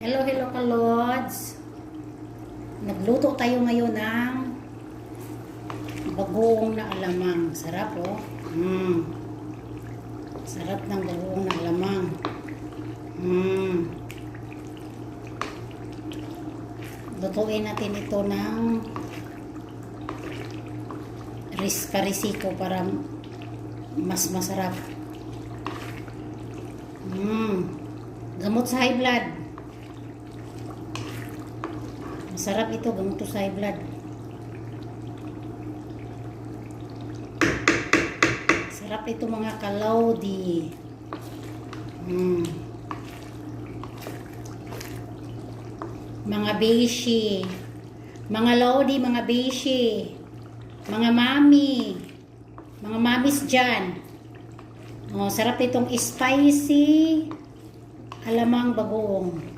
Hello, hello kalods. Nagluto tayo ngayon ng bagoong na alamang. Sarap oh. Sarap ng bagoong na alamang. Lutuin natin ito ng karisiko para mas masarap. Gamot sa high blood. Masarap ito, gamot sa high blood. Sarap ito mga kalawdi. Mga beshi. Mga lawdi, mga beshi. Mga mami. Mga mamis dyan. Oh, sarap itong spicy alamang bagoong.